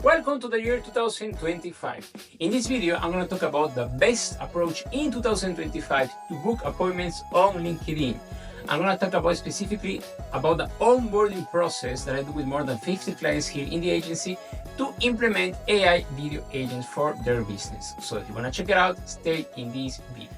Welcome to the year 2025. In this video, I'm going to talk about the best approach in 2025 to book appointments on LinkedIn. I'm going to talk about specifically about the onboarding process that I do with more than 50 clients here in the agency to implement AI video agents for their business. So if you want to check it out, stay in this video.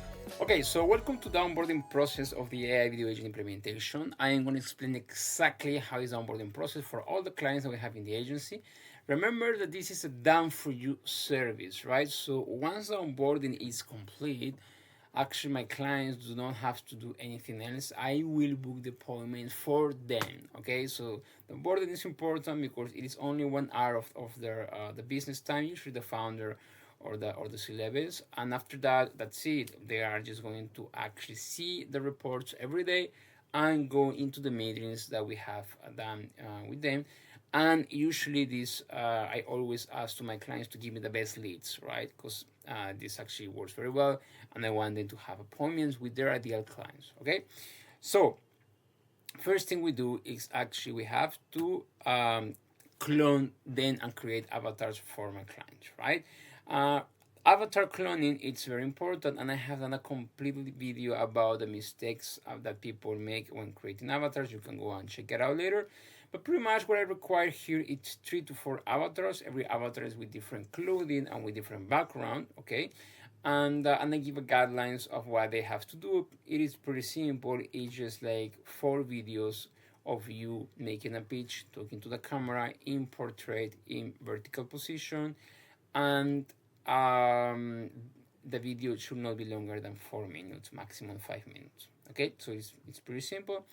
Okay, so welcome to the onboarding process of the AI video agent implementation. I am going to explain exactly how is the onboarding process for all the clients that we have in the agency. Remember that this is a done for you service, right? So once the onboarding is complete, actually my clients do not have to do anything else. I will book the appointment for them. Okay, so the onboarding is important because it is only 1 hour of their the business time, usually the founder or the C-levels, and after that, that's it. They are just going to actually see the reports every day and go into the meetings that we have done with them. And usually this I always ask to my clients to give me the best leads, right? Because this actually works very well, and I want them to have appointments with their ideal clients. Okay, so first thing we do is actually we have to clone then and create avatars for my clients, right? Avatar cloning, it's very important, and I have done a complete video about the mistakes that people make when creating avatars. You can go and check it out later. But pretty much what I require here is 3 to 4 avatars. Every avatar is with different clothing and with different background, okay? And I give a guidelines of what they have to do. It is pretty simple. It's just like 4 videos of you making a pitch, talking to the camera in portrait, in vertical position, and the video should not be longer than 4 minutes, maximum 5 minutes. Okay, so it's pretty simple.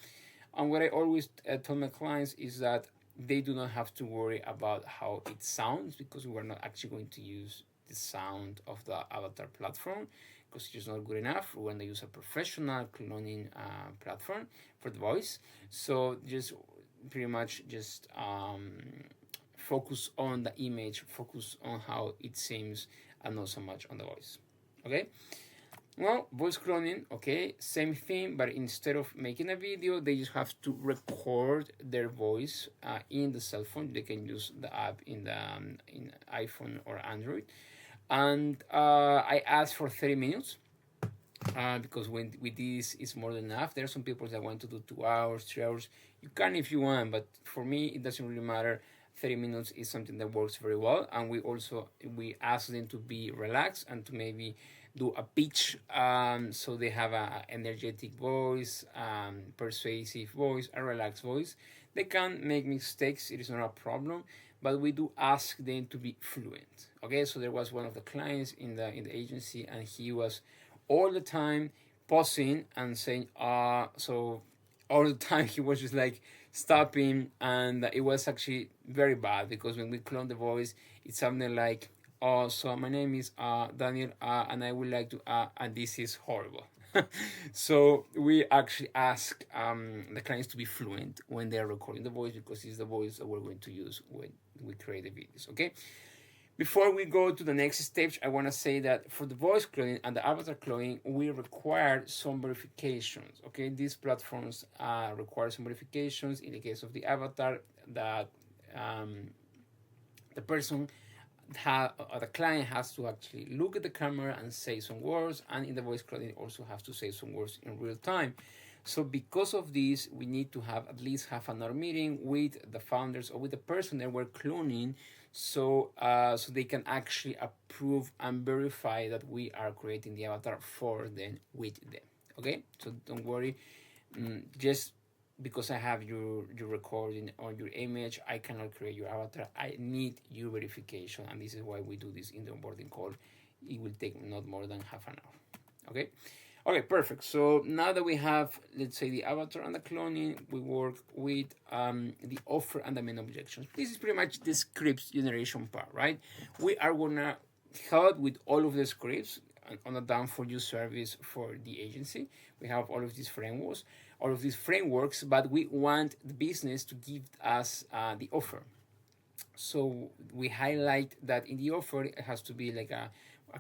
And what I always tell my clients is that they do not have to worry about how it sounds, because we're not actually going to use the sound of the avatar platform, because it's just not good enough. We're going to use a professional cloning platform for the voice. So just pretty much just focus on the image, focus on how it seems, and not so much on the voice. Okay. Well, voice cloning, okay, same thing, but instead of making a video, they just have to record their voice in the cell phone. They can use the app in iPhone or Android, and I asked for 30 minutes. Because when with this is more than enough. There are some people that want to do 2 hours, 3 hours. You can if you want, but for me it doesn't really matter. 30 minutes is something that works very well, and we ask them to be relaxed and to maybe do a pitch, so they have a energetic voice, persuasive voice, a relaxed voice. They can make mistakes, it is not a problem, but we do ask them to be fluent. Okay, so there was one of the clients in the agency, and he was all the time pausing and saying so all the time he was just like stopping, and it was actually very bad, because when we clone the voice, it's something like, oh, so my name is Daniel, and I would like to and this is horrible. So we actually ask the clients to be fluent when they are recording the voice, because it's the voice that we're going to use when we create the videos. Okay, before we go to the next stage, I want to say that for the voice cloning and the avatar cloning, we require some verifications. Okay, these platforms require some verifications. In the case of the avatar, that the person, the client has to actually look at the camera and say some words, and in the voice cloning also have to say some words in real time. So because of this, we need to have at least half an hour meeting with the founders or with the person that we're cloning, so they can actually approve and verify that we are creating the avatar for them, with them. Okay, so don't worry. Just because I have your recording or your image, I cannot create your avatar. I need your verification, and this is why we do this in the onboarding call. It will take not more than half an hour. Okay. Okay, perfect. So now that we have, let's say, the avatar and the cloning, we work with the offer and the main objections. This is pretty much the scripts generation part, right? We are gonna help with all of the scripts on a done for you service for the agency. We have all of these frameworks, but we want the business to give us the offer. So we highlight that in the offer it has to be like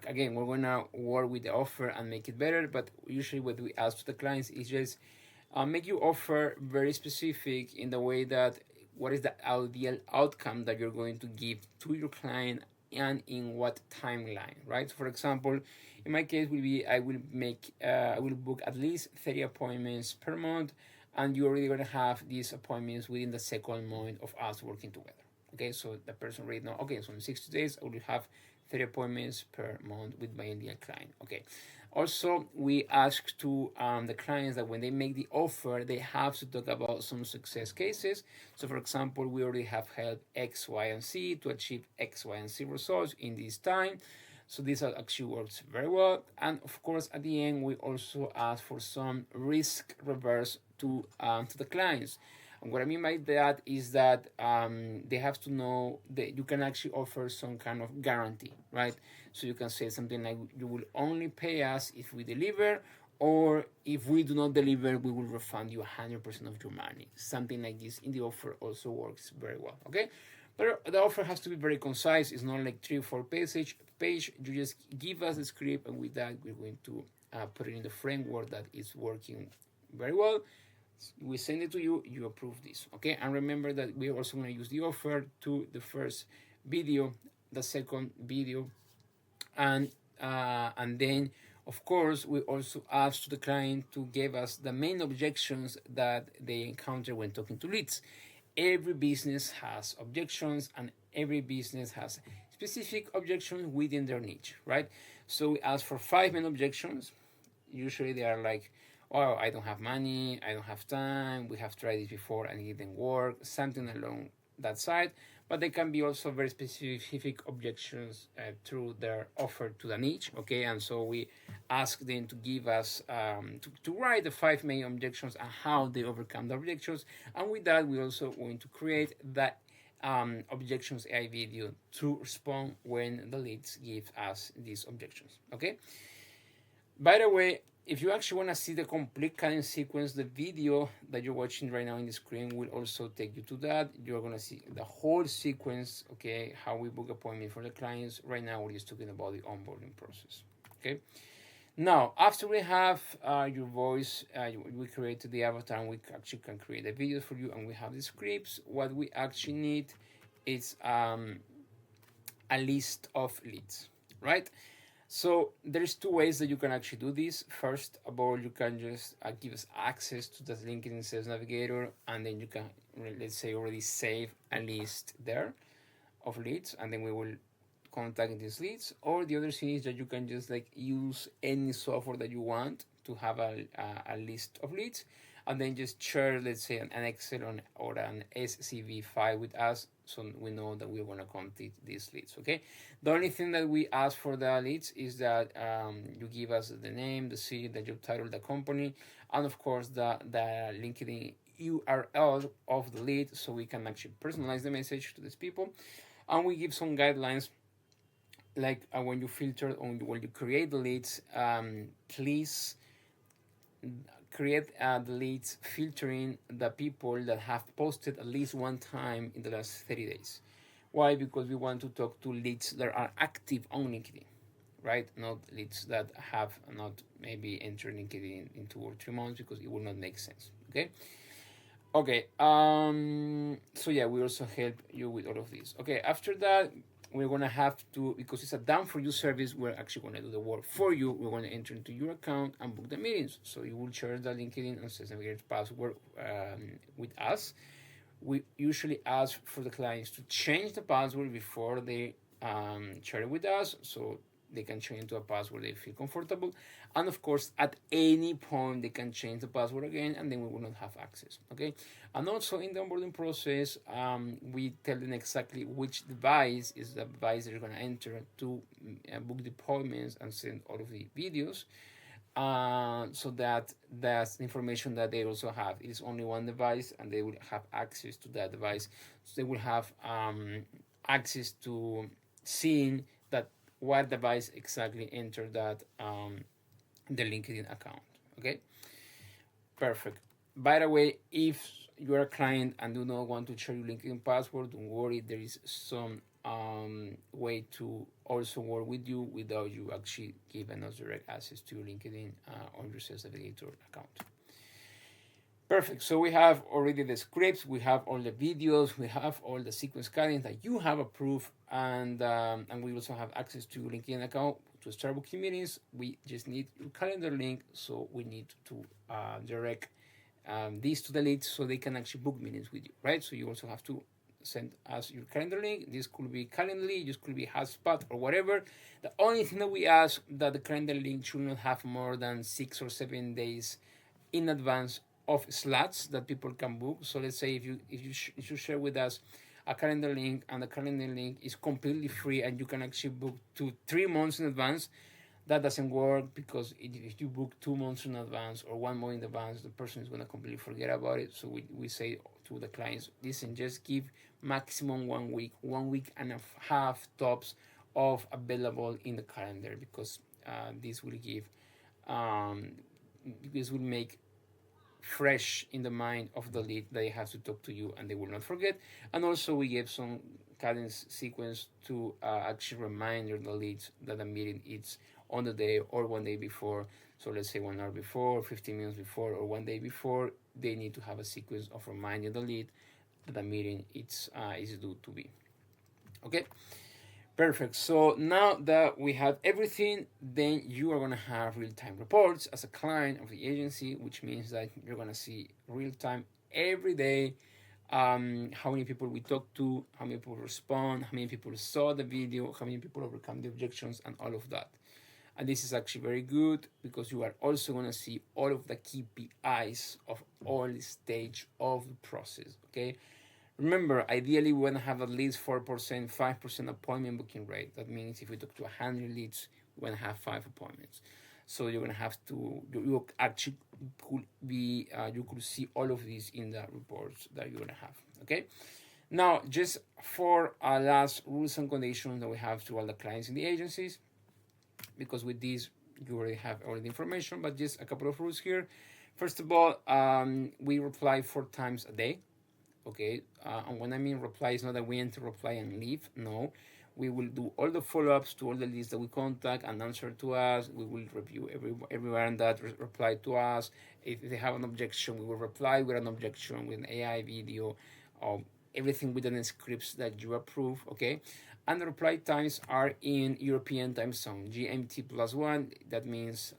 again, we're gonna work with the offer and make it better, but usually what we ask to the clients is just make your offer very specific in the way that what is the ideal outcome that you're going to give to your client and in what timeline, right? So for example, in my case will be I will book at least 30 appointments per month, and you're already going to have these appointments within the second month of us working together. Okay, so the person already know, okay, so in 60 days I will have 30 appointments per month with my ideal client. Okay, also we ask to the clients that when they make the offer, they have to talk about some success cases. So for example, we already have helped X, Y, and Z to achieve X, Y, and Z results in this time. So this actually works very well. And of course, at the end, we also ask for some risk reverse to the clients. And what I mean by that is that they have to know that you can actually offer some kind of guarantee, right? So you can say something like, you will only pay us if we deliver, or if we do not deliver, we will refund you 100% of your money. Something like this in the offer also works very well, okay? But the offer has to be very concise. It's not like 3 or 4 page. You just give us the script, and with that, we're going to put it in the framework that is working very well. We send it to you, you approve this, okay? And remember that we're also going to use the offer to the first video, the second video, and then of course we also ask to the client to give us the main objections that they encounter when talking to leads. Every business has objections, and every business has specific objections within their niche, right? So we ask for 5 main objections. Usually they are like, oh, I don't have money, I don't have time, we have tried this before and it didn't work, something along that side. But they can be also very specific objections through their offer to the niche, okay? And so we ask them to give us, to write the 5 main objections and how they overcome the objections. And with that, we also going to create that objections AI video to respond when the leads give us these objections, okay? By the way, if you actually want to see the complete cutting sequence, the video that you're watching right now in the screen will also take you to that. You're going to see the whole sequence, okay, how we book appointment for the clients. Right now, we're just talking about the onboarding process, okay? Now, after we have your voice, we created the avatar, and we actually can create a video for you, and we have the scripts. What we actually need is a list of leads, right? So there's 2 ways that you can actually do this. First of all, you can just give us access to the LinkedIn Sales Navigator, and then you can, let's say, already save a list there of leads, and then we will contact these leads. Or the other thing is that you can just like use any software that you want to have a list of leads, and then just share, let's say, an Excel or an SCV file with us, so we know that we're going to contact these leads, okay? The only thing that we ask for the leads is that you give us the name, the city, the job title, the company, and of course the LinkedIn URL of the lead, so we can actually personalize the message to these people. And we give some guidelines, like when you filter, when you create the leads, please create the leads filtering the people that have posted at least 1 time in the last 30 days. Why? Because we want to talk to leads that are active on LinkedIn, right? Not leads that have not maybe entered LinkedIn in 2 or 3 months, because it will not make sense, okay? Okay, so yeah, we also help you with all of this. Okay, after that, we're going to have to, because it's a done for you service, we're actually going to do the work for you. We're going to enter into your account and book the meetings. So you will share the LinkedIn and Sales Navigator password with us. We usually ask for the clients to change the password before they share it with us, so they can change to a password they feel comfortable. And of course, at any point they can change the password again, and then we will not have access, okay? And also in the onboarding process, we tell them exactly which device is the device they're going to enter to book the appointments and send all of the videos, so that that's information that they also have. It's only one device, and they will have access to that device. So they will have access to seeing that what device exactly entered that the LinkedIn account, okay? Perfect. By the way, if you are a client and do not want to share your LinkedIn password, don't worry. There is some way to also work with you without you actually giving us direct access to your LinkedIn on your Sales Navigator account. Perfect. So we have already the scripts, we have all the videos, we have all the sequence cutting that you have approved, and we also have access to your LinkedIn account to start booking meetings. We just need your calendar link, so we need to direct these to the leads so they can actually book meetings with you, right? So you also have to send us your calendar link. This could be Calendly, this could be HubSpot or whatever. The only thing that we ask that the calendar link should not have more than 6 or 7 days in advance of slots that people can book. So let's say if you share with us a calendar link, and the calendar link is completely free and you can actually book 2 3 months in advance, that doesn't work, because if you book 2 months in advance or 1 month in advance, the person is going to completely forget about it. So we say to the clients, listen, just give maximum 1 week, 1 week and a half tops of available in the calendar, because this will give um, this will make fresh in the mind of the lead that they have to talk to you and they will not forget. And also we give some cadence sequence to actually remind the leads that the meeting is on the day or 1 day before. So let's say 1 hour before, 15 minutes before, or 1 day before, they need to have a sequence of reminding the lead that the meeting is due to be. Okay. Perfect. So now that we have everything, then you are going to have real-time reports as a client of the agency, which means that you're going to see real-time every day how many people we talk to, how many people respond, how many people saw the video, how many people overcome the objections, and all of that. And this is actually very good because you are also going to see all of the KPIs of all stage of the process. Okay. Remember, ideally, we want to have at least 4%, 5% appointment booking rate. That means if we talk to 100 leads, we want to have 5 appointments. So you're going to have to, you actually could be, you could see all of these in the reports that you're going to have. Okay. Now, just for our last rules and conditions that we have to all the clients in the agencies, because with these, you already have all the information, but just a couple of rules here. First of all, we reply 4 times a day. Okay, and when I mean reply, it's not that we enter reply and leave. No, we will do all the follow-ups to all the leads that we contact and answer to us. We will review everyone that replied to us. If they have an objection, we will reply with an objection with an AI video, or everything within the scripts that you approve. Okay, and the reply times are in European time zone, GMT +1. That means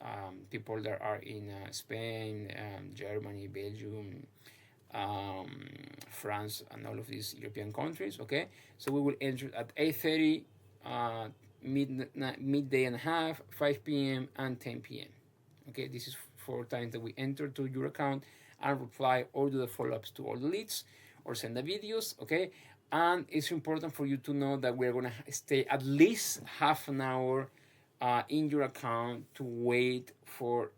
people that are in Spain, Germany, Belgium, France, and all of these European countries. Okay, so we will enter at 8:30, midday and a half, 5 p.m. and 10 p.m. Okay, this is 4 times that we enter to your account and reply or do the follow-ups to all the leads or send the videos. Okay, and it's important for you to know that we're gonna stay at least half an hour in your account to wait for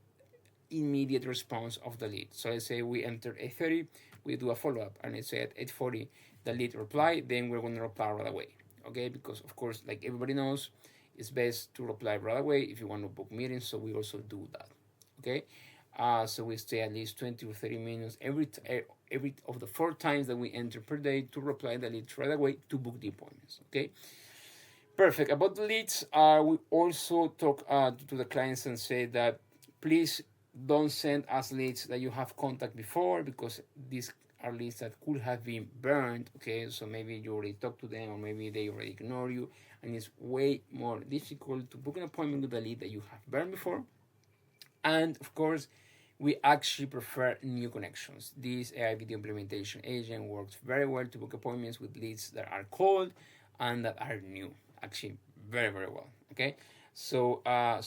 immediate response of the lead. So let's say we enter 8:30, we do a follow-up, and let's say at 8:40 the lead reply, then we're going to reply right away. Okay, because of course, like everybody knows, it's best to reply right away if you want to book meetings. So we also do that. Okay, so we stay at least 20 or 30 minutes every of the 4 times that we enter per day to reply the leads right away to book the appointments. Okay. Perfect. About the leads, we also talk to the clients and say that please don't send us leads that you have contact before, because these are leads that could have been burned. Okay, so maybe you already talked to them, or maybe they already ignore you, and it's way more difficult to book an appointment with a lead that you have burned before. And of course, we actually prefer new connections. This AI video implementation agent works very well to book appointments with leads that are cold and that are new. Actually, very, very well. Okay. So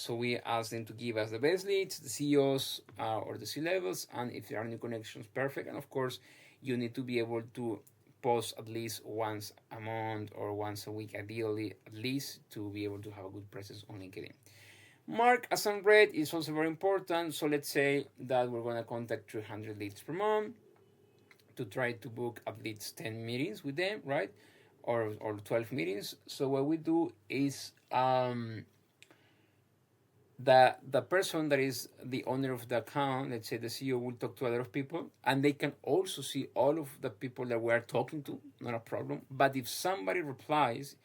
we ask them to give us the best leads, the CEOs or the C levels, and if there are new connections, perfect. And of course, you need to be able to post at least once a month or once a week, ideally, at least, to be able to have a good presence on LinkedIn. Mark as unread is also very important. So let's say that we're going to contact 300 leads per month to try to book at least 10 meetings with them, right? Or 12 meetings. So what we do is the person that is the owner of the account, let's say the CEO, will talk to a lot of people, and they can also see all of the people that we are talking to, not a problem. But if somebody replies,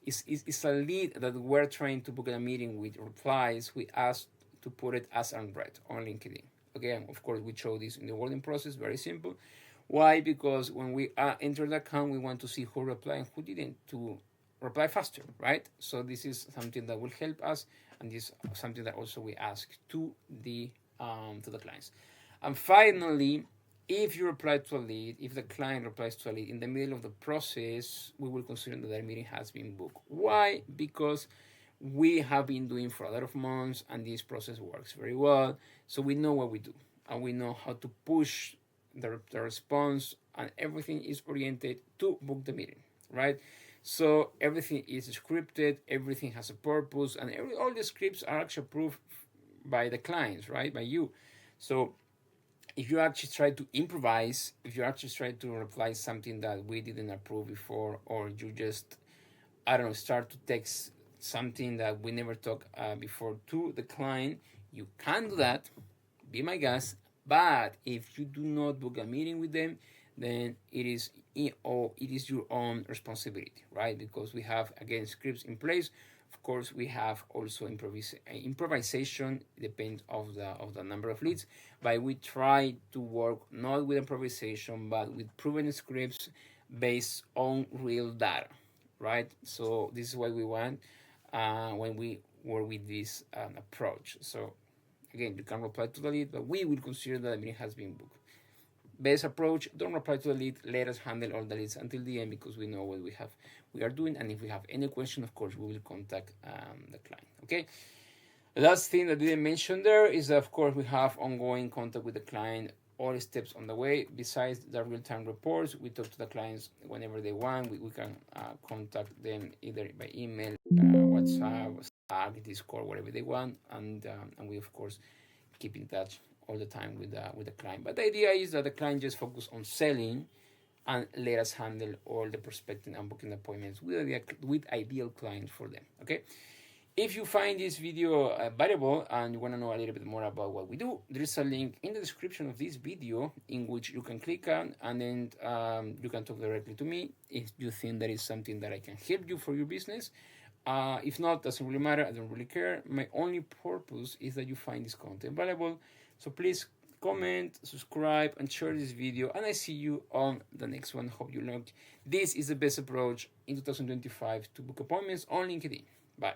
it's a lead that we're trying to book a meeting with replies, we ask to put it as unread on LinkedIn. Okay, and of course we show this in the onboarding process, very simple. Why? Because when we enter the account, we want to see who replied and who didn't, to reply faster, right? So this is something that will help us, and this is something that also we ask to the clients. And finally, if you reply to a lead, if the client replies to a lead in the middle of the process, we will consider that the meeting has been booked. Why? Because we have been doing for a lot of months and this process works very well. So we know what we do and we know how to push the response, and everything is oriented to book the meeting, right? So everything is scripted, everything has a purpose, and all the scripts are actually approved by the clients, right? By you. So if you actually try to improvise, if you actually try to reply something that we didn't approve before, or you just, I don't know, start to text something that we never talked before to the client, you can do that. Be my guest. But if you do not book a meeting with them, then it is your own responsibility, right? Because we have, again, scripts in place. Of course, we have also improvisation. Depends of the number of leads, but we try to work not with improvisation, but with proven scripts based on real data, right? So this is what we want when we work with this approach. So again, you can reply to the lead, but we will consider that the meeting has been booked. Best approach: don't reply to the lead. Let us handle all the leads until the end, because we know what we are doing, and if we have any question, of course, we will contact the client. Okay. The last thing that I didn't mention there is that, of course, we have ongoing contact with the client, all steps on the way. Besides the real-time reports, we talk to the clients whenever they want. We can contact them either by email, WhatsApp, Slack, Discord, whatever they want, and we, of course, keep in touch all the time with the client. But the idea is that the client just focus on selling, and let us handle all the prospecting and booking appointments with ideal clients for them. Okay. If you find this video valuable and you want to know a little bit more about what we do, there is a link in the description of this video in which you can click on, and then you can talk directly to me if you think that is something that I can help you for your business. If not, doesn't really matter. I don't really care. My only purpose is that you find this content valuable. So please comment, subscribe, and share this video. And I see you on the next one. Hope you learned. This is the best approach in 2025 to book appointments on LinkedIn. Bye.